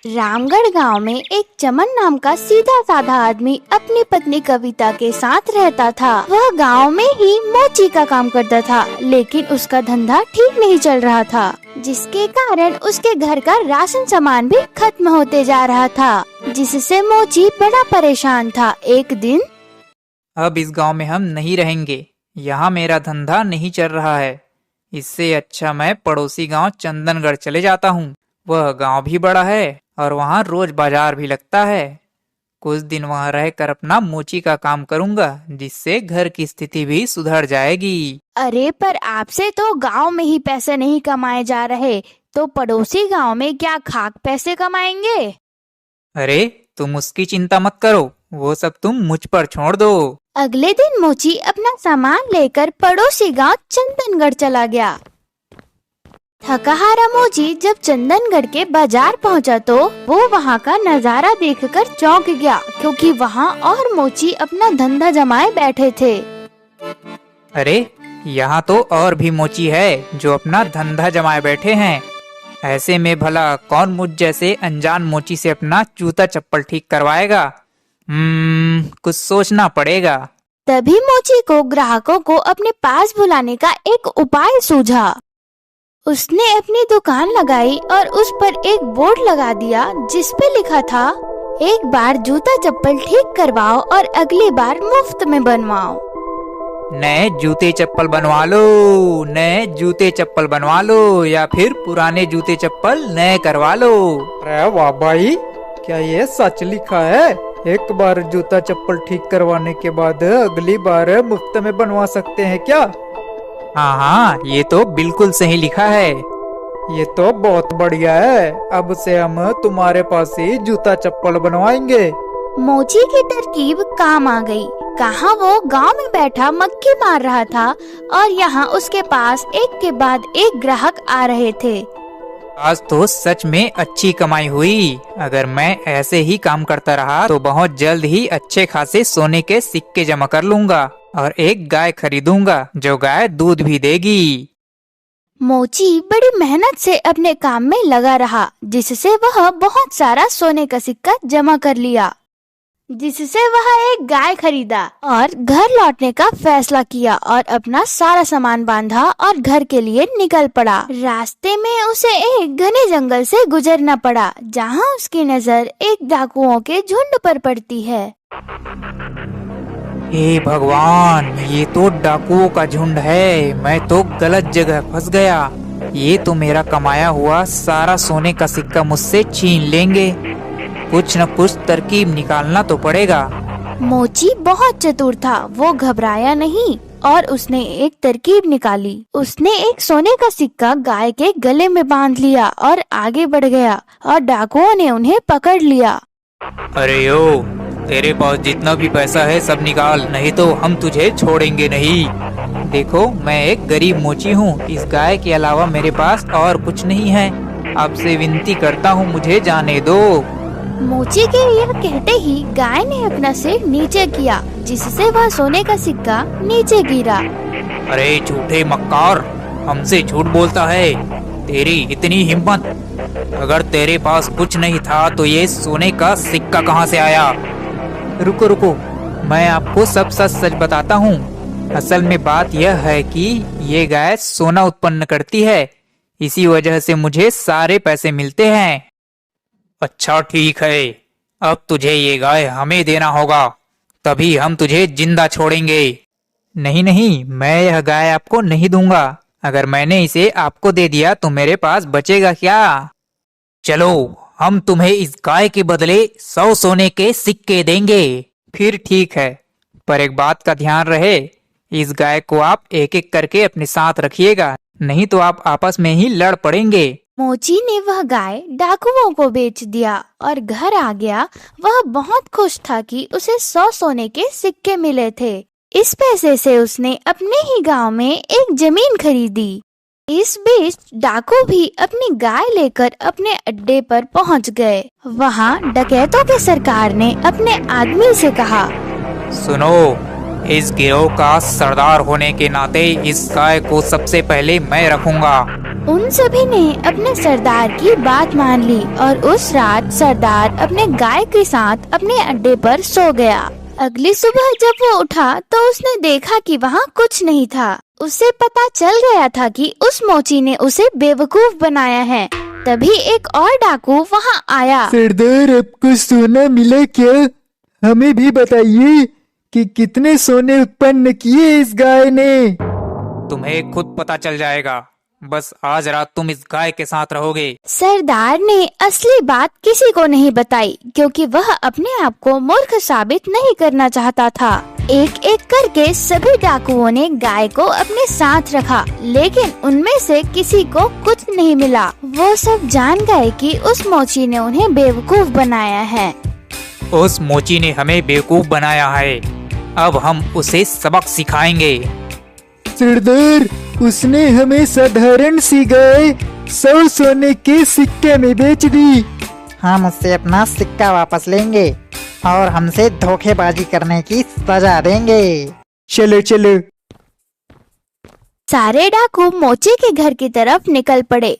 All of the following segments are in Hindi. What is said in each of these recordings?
रामगढ़ गांव में एक चमन नाम का सीधा साधा आदमी अपनी पत्नी कविता के साथ रहता था। वह गांव में ही मोची का काम करता था, लेकिन उसका धंधा ठीक नहीं चल रहा था, जिसके कारण उसके घर का राशन सामान भी खत्म होते जा रहा था, जिससे मोची बड़ा परेशान था। एक दिन, अब इस गांव में हम नहीं रहेंगे, यहाँ मेरा धंधा नहीं चल रहा है। इससे अच्छा मैं पड़ोसी गांव चंदनगढ़ चले जाता हूँ। वह गांव भी बड़ा है और वहाँ रोज बाजार भी लगता है। कुछ दिन वहाँ रहकर अपना मोची का काम करूँगा, जिससे घर की स्थिति भी सुधर जाएगी। अरे पर आपसे तो गांव में ही पैसे नहीं कमाए जा रहे, तो पड़ोसी गांव में क्या खाक पैसे कमाएंगे? अरे तुम उसकी चिंता मत करो, वो सब तुम मुझ पर छोड़ दो। अगले दिन मोची अपना सामान लेकर पड़ोसी गांव चंदनगढ़ चला गया। थकाहारा मोची जब चंदनगढ़ के बाजार पहुंचा तो वो वहां का नजारा देखकर चौंक गया, क्योंकि वहां और मोची अपना धंधा जमाए बैठे थे। अरे यहाँ तो और भी मोची है जो अपना धंधा जमाए बैठे हैं। ऐसे में भला कौन मुझ जैसे अनजान मोची से अपना जूता चप्पल ठीक करवाएगा? कुछ सोचना पड़ेगा। तभी मोची को ग्राहकों को अपने पास बुलाने का एक उपाय सूझा। उसने अपनी दुकान लगाई और उस पर एक बोर्ड लगा दिया, जिस पे लिखा था, एक बार जूता चप्पल ठीक करवाओ और अगली बार मुफ्त में बनवाओ। नए जूते चप्पल बनवा लो, नए जूते चप्पल बनवा लो, या फिर पुराने जूते चप्पल नए करवा लो। अरे वाह भाई, क्या ये सच लिखा है? एक बार जूता चप्पल ठीक करवाने के बाद अगली बार मुफ्त में बनवा सकते हैं क्या? हाँ, ये तो बिल्कुल सही लिखा है। ये तो बहुत बढ़िया है। अब से हम तुम्हारे पास ही जूता चप्पल बनवाएंगे। मोची की तरकीब काम आ गई। कहाँ वो गांव में बैठा मक्खी मार रहा था और यहाँ उसके पास एक के बाद एक ग्राहक आ रहे थे। आज तो सच में अच्छी कमाई हुई। अगर मैं ऐसे ही काम करता रहा तो बहुत जल्द ही अच्छे खासे सोने के सिक्के जमा कर लूंगा और एक गाय खरीदूंगा, जो गाय दूध भी देगी। मोची बड़ी मेहनत से अपने काम में लगा रहा, जिससे वह बहुत सारा सोने का सिक्का जमा कर लिया, जिससे वह एक गाय खरीदा और घर लौटने का फैसला किया और अपना सारा सामान बांधा और घर के लिए निकल पड़ा। रास्ते में उसे एक घने जंगल से गुजरना पड़ा, जहाँ उसकी नजर एक डाकुओं के झुंड पर पड़ती है। हे भगवान, ये तो डाकुओं का झुंड है। मैं तो गलत जगह फंस गया। ये तो मेरा कमाया हुआ सारा सोने का सिक्का मुझसे छीन लेंगे। कुछ न कुछ तरकीब निकालना तो पड़ेगा। मोची बहुत चतुर था, वो घबराया नहीं और उसने एक तरकीब निकाली। उसने एक सोने का सिक्का गाय के गले में बांध लिया और आगे बढ़ गया और डाकुओं ने उन्हें पकड़ लिया। अरे ओ, तेरे पास जितना भी पैसा है सब निकाल, नहीं तो हम तुझे छोड़ेंगे नहीं। देखो, मैं एक गरीब मोची हूँ। इस गाय के अलावा मेरे पास और कुछ नहीं है। आपसे विनती करता हूँ, मुझे जाने दो। मोची के यह कहते ही गाय ने अपना सिर नीचे किया, जिससे वह सोने का सिक्का नीचे गिरा। अरे झूठे मक्कार, हमसे झूठ बोलता है। तेरी इतनी हिम्मत! अगर तेरे पास कुछ नहीं था तो ये सोने का सिक्का कहाँ से आया? रुको रुको, मैं आपको सब सच सच बताता हूँ। असल में बात यह है कि ये गाय सोना उत्पन्न करती है, इसी वजह से मुझे सारे पैसे मिलते हैं। अच्छा ठीक है, अब तुझे ये गाय हमें देना होगा, तभी हम तुझे जिंदा छोड़ेंगे। नहीं नहीं, मैं यह गाय आपको नहीं दूंगा। अगर मैंने इसे आपको दे दिया तो मेरे पास बचेगा क्या? चलो, हम तुम्हें इस गाय के बदले 100 सोने के सिक्के देंगे। फिर ठीक है, पर एक बात का ध्यान रहे, इस गाय को आप एक एक करके अपने साथ रखिएगा, नहीं तो आप आपस में ही लड़ पड़ेंगे। मोची ने वह गाय डाकुओं को बेच दिया और घर आ गया। वह बहुत खुश था कि उसे 100 सोने के सिक्के मिले थे। इस पैसे से उसने अपने ही गांव में एक जमीन खरीदी। इस बीच डाकू भी अपनी गाय लेकर अपने अड्डे पर पहुंच गए। वहां डकैतों के सरकार ने अपने आदमी से कहा, सुनो, इस गिरोह का सरदार होने के नाते इस गाय को सबसे पहले मैं रखूंगा। उन सभी ने अपने सरदार की बात मान ली और उस रात सरदार अपने गाय के साथ अपने अड्डे पर सो गया। अगली सुबह जब वो उठा तो उसने देखा कि वहाँ कुछ नहीं था। उसे पता चल गया था कि उस मोची ने उसे बेवकूफ बनाया है। तभी एक और डाकू वहाँ आया। सरदार, आपको सोना मिला क्या? हमें भी बताइए कि कितने सोने उत्पन्न किए इस गाय ने। तुम्हें खुद पता चल जाएगा, बस आज रात तुम इस गाय के साथ रहोगे। सरदार ने असली बात किसी को नहीं बताई क्योंकि वह अपने आप को मूर्ख साबित नहीं करना चाहता था। एक एक करके सभी डाकुओं ने गाय को अपने साथ रखा, लेकिन उनमें से किसी को कुछ नहीं मिला। वो सब जान गए कि उस मोची ने उन्हें बेवकूफ बनाया है। उस मोची ने हमें बेवकूफ बनाया है, अब हम उसे सबक सिखाएंगे। सरदार, उसने हमें साधारण सी गाय 100 सोने के सिक्के में बेच दी। हम उससे अपना सिक्का वापस लेंगे और हमसे धोखेबाजी करने की सजा देंगे। चलो चलो। सारे डाकू मोची के घर की तरफ निकल पड़े।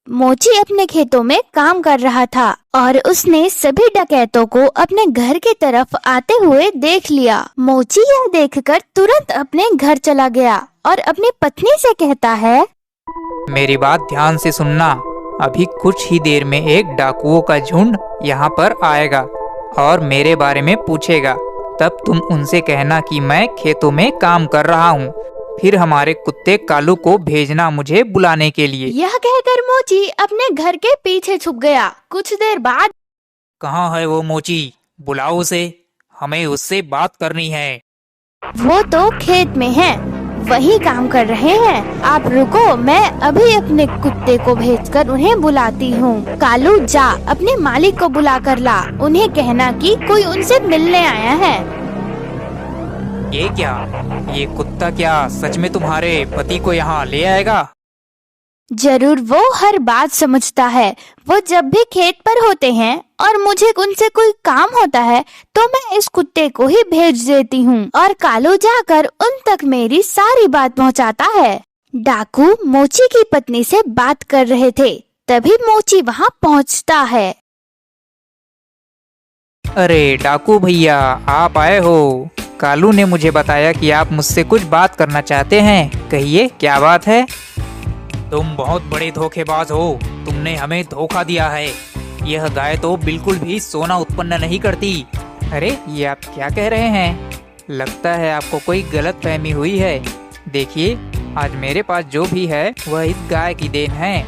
मोची अपने खेतों में काम कर रहा था और उसने सभी डकैतों को अपने घर की तरफ आते हुए देख लिया। मोची यह देखकर तुरंत अपने घर चला गया और अपनी पत्नी से कहता है, मेरी बात ध्यान से सुनना। अभी कुछ ही देर में एक डाकुओं का झुंड यहाँ पर आएगा और मेरे बारे में पूछेगा। तब तुम उनसे कहना कि मैं खेतों में काम कर रहा हूँ। फिर हमारे कुत्ते कालू को भेजना मुझे बुलाने के लिए। यह कहकर मोची अपने घर के पीछे छुप गया। कुछ देर बाद, कहाँ है वो मोची? बुलाओ उसे, हमें उससे बात करनी है। वो तो खेत में है, वही काम कर रहे हैं। आप रुको, मैं अभी अपने कुत्ते को भेजकर उन्हें बुलाती हूँ। कालू, जा अपने मालिक को बुला कर ला। उन्हें कहना कि कोई उनसे मिलने आया है। ये क्या? ये कुत्ता क्या सच में तुम्हारे पति को यहाँ ले आएगा? जरूर, वो हर बात समझता है। वो जब भी खेत पर होते हैं और मुझे उनसे कोई काम होता है तो मैं इस कुत्ते को ही भेज देती हूँ और कालू जाकर उन तक मेरी सारी बात पहुँचाता है। डाकू मोची की पत्नी से बात कर रहे थे, तभी मोची वहाँ पहुँचता है। अरे डाकू भैया, आप आए हो। कालू ने मुझे बताया कि आप मुझसे कुछ बात करना चाहते हैं। कहिए, क्या बात है? तुम बहुत बड़े धोखेबाज हो। तुमने हमें धोखा दिया है। यह गाय तो बिल्कुल भी सोना उत्पन्न नहीं करती। अरे, ये आप क्या कह रहे हैं? लगता है आपको कोई गलत फहमी हुई है। देखिए, आज मेरे पास जो भी है वह इस गाय की देन है।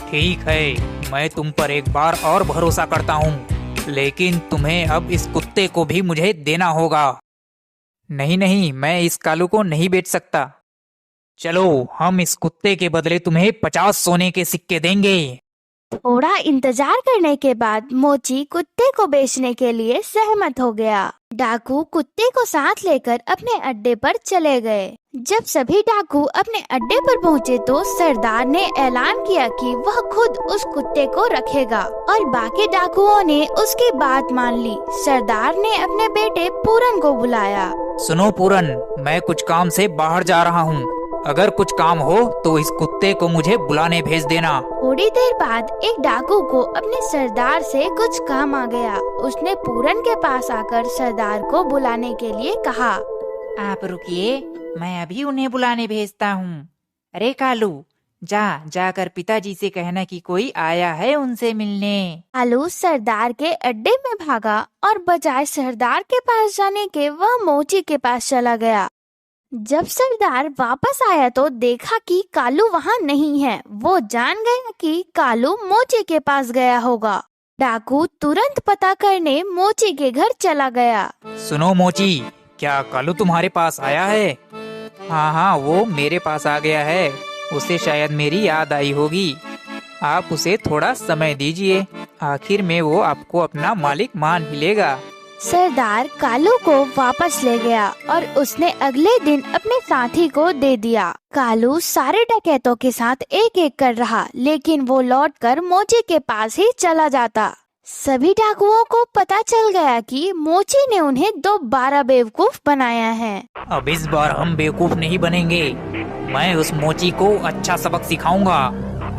ठीक है, मैं तुम पर एक बार और भरोसा करता हूँ, लेकिन तुम्हें अब इस कुत्ते को भी मुझे देना होगा। नहीं नहीं, मैं इस कालू को नहीं बेच सकता। चलो, हम इस कुत्ते के बदले तुम्हें 50 सोने के सिक्के देंगे। थोड़ा इंतजार करने के बाद मोची कुत्ते को बेचने के लिए सहमत हो गया। डाकू कुत्ते को साथ लेकर अपने अड्डे पर चले गए। जब सभी डाकू अपने अड्डे पर पहुँचे तो सरदार ने ऐलान किया कि वह खुद उस कुत्ते को रखेगा और बाकी डाकुओं ने उसकी बात मान ली। सरदार ने अपने बेटे पूरन को बुलाया। सुनो पूरन, मैं कुछ काम से बाहर जा रहा हूँ। अगर कुछ काम हो तो इस कुत्ते को मुझे बुलाने भेज देना। थोड़ी देर बाद एक डाकू को अपने सरदार से कुछ काम आ गया। उसने पूरन के पास आकर सरदार को बुलाने के लिए कहा। आप रुकिए, मैं अभी उन्हें बुलाने भेजता हूँ। अरे कालू, जाकर पिताजी से कहना कि कोई आया है उनसे मिलने। कालू सरदार के अड्डे में भागा और बजाय सरदार के पास जाने के वह मोची के पास चला गया। जब सरदार वापस आया तो देखा कि कालू वहाँ नहीं है। वो जान गया कि कालू मोची के पास गया होगा। डाकू तुरंत पता करने मोची के घर चला गया। सुनो मोची, क्या कालू तुम्हारे पास आया है? हाँ, वो मेरे पास आ गया है। उसे शायद मेरी याद आई होगी। आप उसे थोड़ा समय दीजिए, आखिर में वो आपको अपना मालिक मान ही लेगा। सरदार कालू को वापस ले गया और उसने अगले दिन अपने साथी को दे दिया। कालू सारे डकैतों के साथ एक एक कर रहा, लेकिन वो लौटकर मोची के पास ही चला जाता। सभी डाकुओं को पता चल गया कि मोची ने उन्हें दोबारा बेवकूफ बनाया है। अब इस बार हम बेवकूफ नहीं बनेंगे। मैं उस मोची को अच्छा सबक सिखाऊंगा।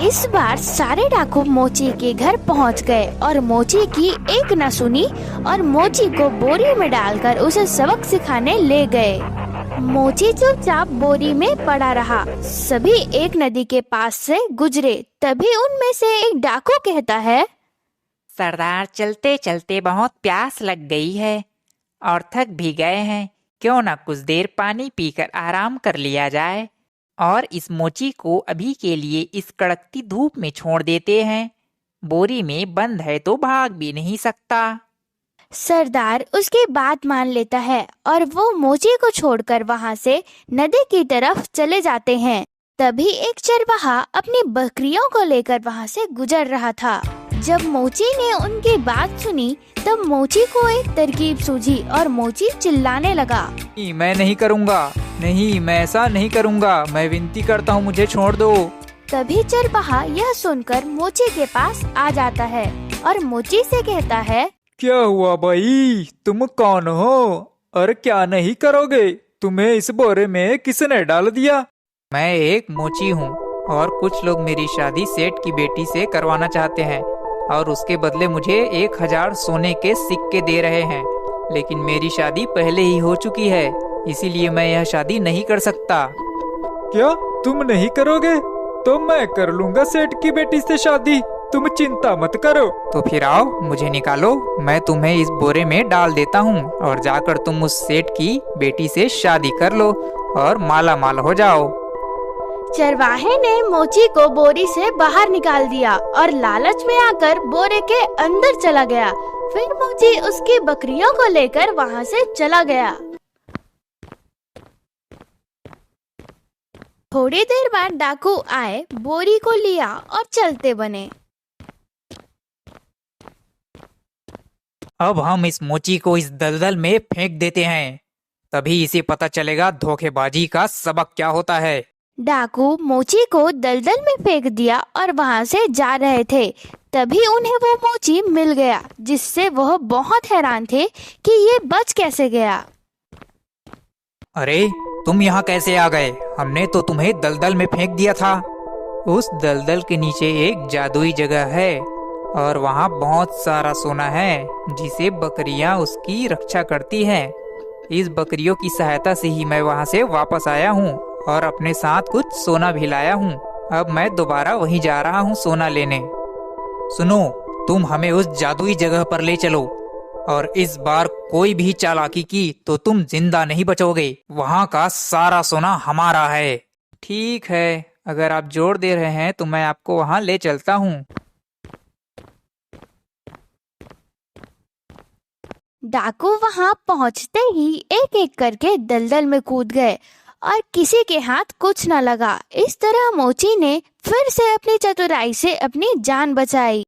इस बार सारे डाकू मोची के घर पहुंच गए और मोची की एक न सुनी और मोची को बोरी में डालकर उसे सबक सिखाने ले गए। मोची चुपचाप बोरी में पड़ा रहा। सभी एक नदी के पास से गुजरे, तभी उनमें से एक डाकू कहता है, सरदार, चलते चलते बहुत प्यास लग गई है और थक भी गए हैं। क्यों ना कुछ देर पानी पीकर आराम कर लिया जाए और इस मोची को अभी के लिए इस कड़कती धूप में छोड़ देते हैं। बोरी में बंद है तो भाग भी नहीं सकता। सरदार उसकी बात मान लेता है और वो मोची को छोड़कर वहाँ से नदी की तरफ चले जाते हैं। तभी एक चरवाहा अपनी बकरियों को लेकर वहाँ से गुजर रहा था। जब मोची ने उनकी बात सुनी तब मोची को एक तरकीब सूझी और मोची चिल्लाने लगा, मैं नहीं करूँगा, नहीं, मैं ऐसा नहीं करूँगा, मैं विनती करता हूँ, मुझे छोड़ दो। तभी चरवाहा यह सुनकर मोची के पास आ जाता है और मोची से कहता है, क्या हुआ भाई, तुम कौन हो और क्या नहीं करोगे? तुम्हें इस बोरे में किसने डाल दिया? मैं एक मोची हूँ और कुछ लोग मेरी शादी सेठ की बेटी से करवाना चाहते हैं और उसके बदले मुझे 1000 सोने के सिक्के दे रहे हैं, लेकिन मेरी शादी पहले ही हो चुकी है, इसीलिए मैं यह शादी नहीं कर सकता। क्या तुम नहीं करोगे? तो मैं कर लूँगा सेठ की बेटी से शादी, तुम चिंता मत करो। तो फिर आओ, मुझे निकालो, मैं तुम्हें इस बोरे में डाल देता हूँ और जाकर तुम उस सेठ की बेटी से शादी कर लो और माला माल हो जाओ। चरवाहे ने मोची को बोरी से बाहर निकाल दिया और लालच में आकर बोरे के अंदर चला गया। फिर मोची उसकी बकरियों को लेकर वहाँ से चला गया। थोड़ी देर बाद डाकू आए, बोरी को लिया और चलते बने। अब हम इस मोची को इस दलदल में फेंक देते हैं, तभी इसे पता चलेगा धोखेबाजी का सबक क्या होता है। डाकू मोची को दलदल में फेंक दिया और वहाँ से जा रहे थे। तभी उन्हें वो मोची मिल गया, जिससे वह बहुत हैरान थे कि ये बच कैसे गया। अरे, तुम यहाँ कैसे आ गए? हमने तो तुम्हें दलदल में फेंक दिया था। उस दलदल के नीचे एक जादुई जगह है और वहाँ बहुत सारा सोना है, जिसे बकरियाँ उसकी रक्षा करती हैं। इस बकरियों की सहायता से ही मैं वहाँ से वापस आया हूँ और अपने साथ कुछ सोना भी लाया हूँ। अब मैं दोबारा वहीं जा रहा हूँ सोना लेने। सुनो, तुम हमें उस जादुई जगह पर ले चलो और इस बार कोई भी चालाकी की तो तुम जिंदा नहीं बचोगे। वहाँ का सारा सोना हमारा है। ठीक है, अगर आप जोर दे रहे हैं तो मैं आपको वहाँ ले चलता हूँ। डाकू वहां पहुंचते ही एक एक करके दलदल में कूद गए और किसी के हाथ कुछ न लगा। इस तरह मोची ने फिर से अपनी चतुराई से अपनी जान बचाई।